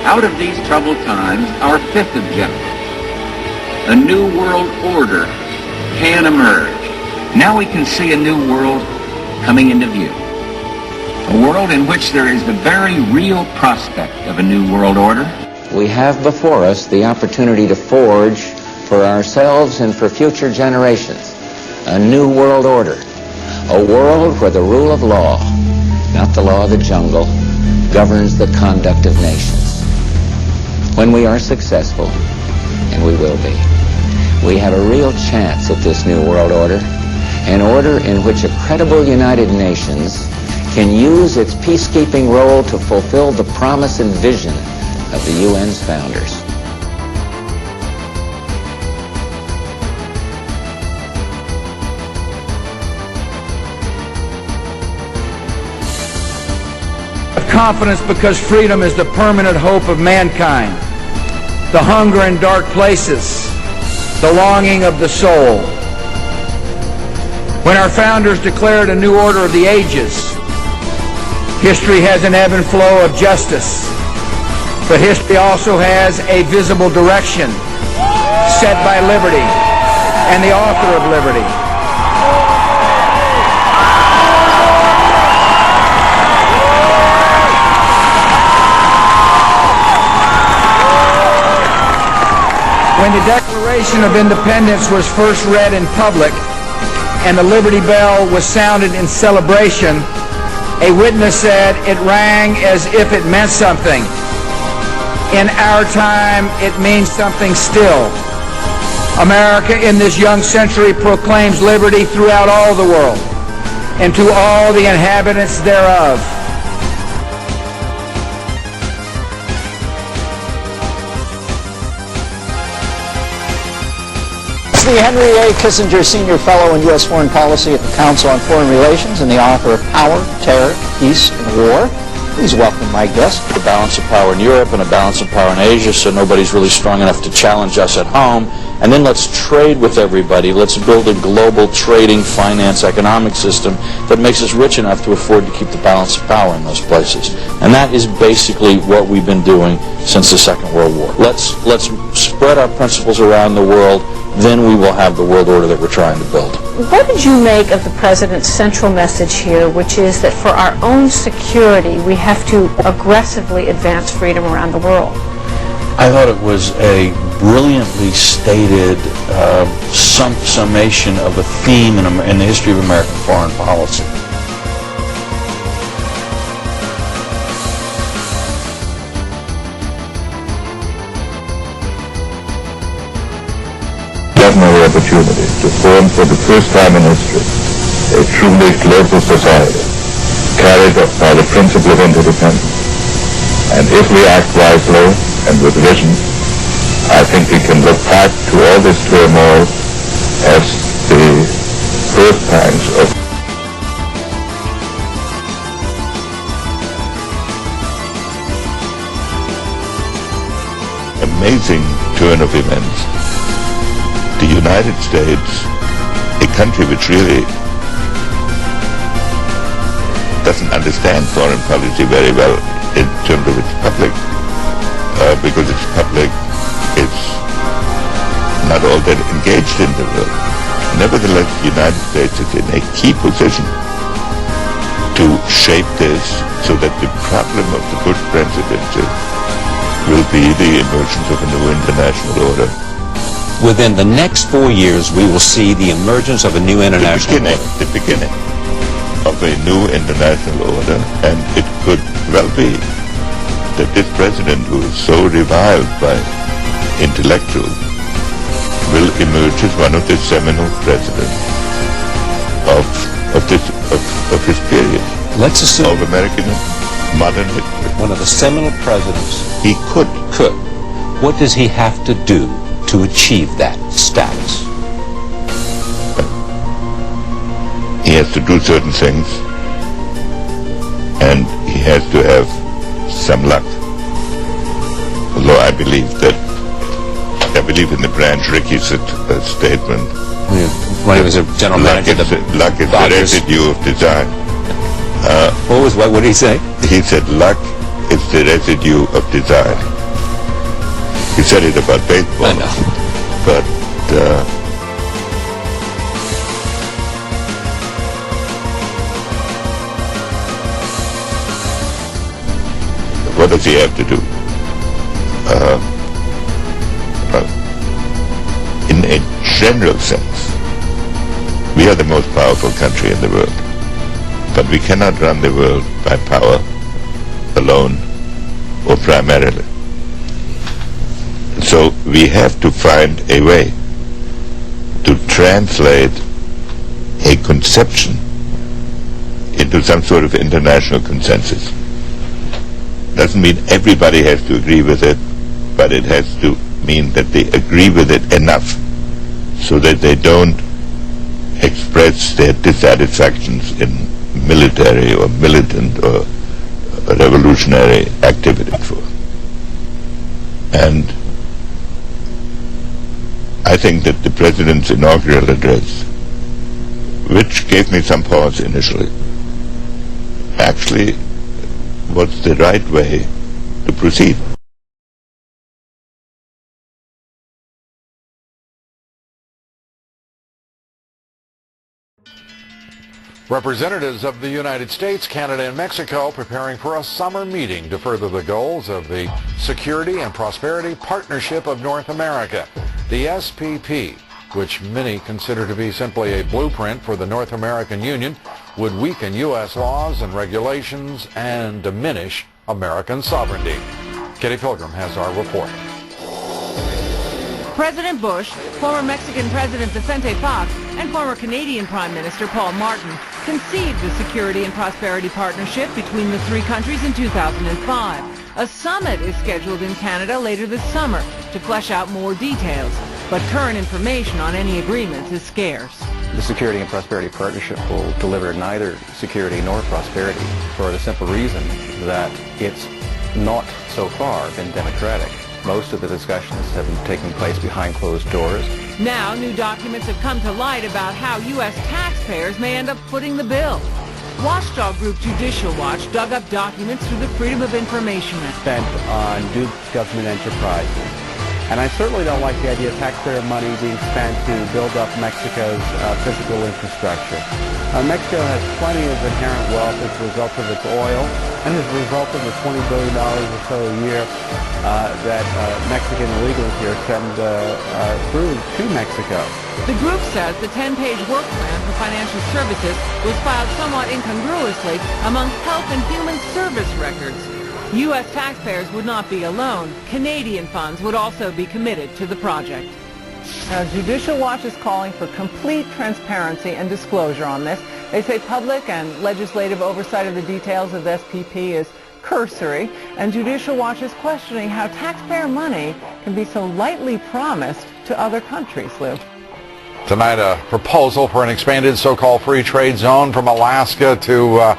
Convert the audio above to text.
Out of these troubled times, our fifth objective, a new world order, can emerge. Now we can see a new world coming into view. A world in which there is the very real prospect of a new world order. We have before us the opportunity to forge for ourselves and for future generations a new world order. A world where the rule of law, not the law of the jungle, governs the conduct of nations. When we are successful, and we will be, we have a real chance at this new world order, an order in which a credible United Nations can use its peacekeeping role to fulfill the promise and vision of the UN's founders. Confidence because freedom is the permanent hope of mankind, the hunger in dark places, the longing of the soul. When our founders declared a new order of the ages, history has an ebb and flow of justice, but history also has a visible direction set by liberty and the author of liberty. When the Declaration of Independence was first read in public and the Liberty Bell was sounded in celebration, a witness said it rang as if it meant something. In our time, it means something still. America in this young century proclaims liberty throughout all the world and to all the inhabitants thereof. The Henry A. Kissinger Senior Fellow in U.S. Foreign Policy at the Council on Foreign Relations and the author of Power, Terror, Peace, and War. Please welcome my guest. A balance of power in Europe and a balance of power in Asia, so nobody's really strong enough to challenge us at home. And then let's trade with everybody. Let's build a global trading, finance, economic system that makes us rich enough to afford to keep the balance of power in those places. And that is basically what we've been doing since the Second World War. Let's spread our principles around the world. Then we will have the world order that we're trying to build. What did you make of the President's central message here, which is that for our own security, we have to aggressively advance freedom around the world? I thought it was a brilliantly stated summation of a theme in the history of American foreign policy. Extraordinary opportunity to form for the first time in history a truly global society carried by the principle of interdependence. And if we act wisely and with vision, I think we can look back to all this turmoil as the first times of amazing turn of events. The United States, a country which really doesn't understand foreign policy very well in terms of its public, because its public is not all that engaged in the world. Nevertheless, the United States is in a key position to shape this so that the problem of the Bush presidency will be the emergence of a new international order. Within the next 4 years, we will see the emergence of a new international order. The beginning of a new international order, and it could well be that this president, who is so reviled by intellectuals, will emerge as one of the seminal presidents of his period. Let's assume of American modern history. One of the seminal presidents. He could. What does he have to do to achieve that status? He has to do certain things, and he has to have some luck. Although I believe in the Branch Rickey statement. When he was a general manager, luck is the residue of design. What did he say? He said luck is the residue of design. He said it about baseball. I know. But what does he have to do? In a general sense, we are the most powerful country in the world. But we cannot run the world by power alone or primarily. So we have to find a way to translate a conception into some sort of international consensus. Doesn't mean everybody has to agree with it, but it has to mean that they agree with it enough so that they don't express their dissatisfactions in military or militant or revolutionary activity for. And I think that the President's inaugural address, which gave me some pause initially, actually was the right way to proceed. Representatives of the United States, Canada, and Mexico preparing for a summer meeting to further the goals of the Security and Prosperity Partnership of North America, the SPP, which many consider to be simply a blueprint for the North American Union, would weaken U.S. laws and regulations and diminish American sovereignty. Kitty Pilgrim has our report. President Bush, former Mexican President Vicente Fox, and former Canadian Prime Minister Paul Martin conceived the Security and Prosperity Partnership between the three countries in 2005. A summit is scheduled in Canada later this summer to flesh out more details, but current information on any agreements is scarce. The Security and Prosperity Partnership will deliver neither security nor prosperity for the simple reason that it's not so far been democratic. Most of the discussions have been taking place behind closed doors. Now, new documents have come to light about how U.S. taxpayers may end up footing the bill. Watchdog group Judicial Watch dug up documents through the Freedom of Information Act. Spent on duped government enterprises. And I certainly don't like the idea of taxpayer money being spent to build up Mexico's physical infrastructure. Mexico has plenty of inherent wealth as a result of its oil and as a result of the $20 billion or so a year that Mexican illegals here send through to Mexico. The group says the 10-page work plan for financial services was filed somewhat incongruously among health and human service records. U.S. taxpayers would not be alone. Canadian funds would also be committed to the project. Now, Judicial Watch is calling for complete transparency and disclosure on this. They say public and legislative oversight of the details of the SPP is cursory, and Judicial Watch is questioning how taxpayer money can be so lightly promised to other countries, Lou. Tonight, a proposal for an expanded so-called free trade zone from Alaska to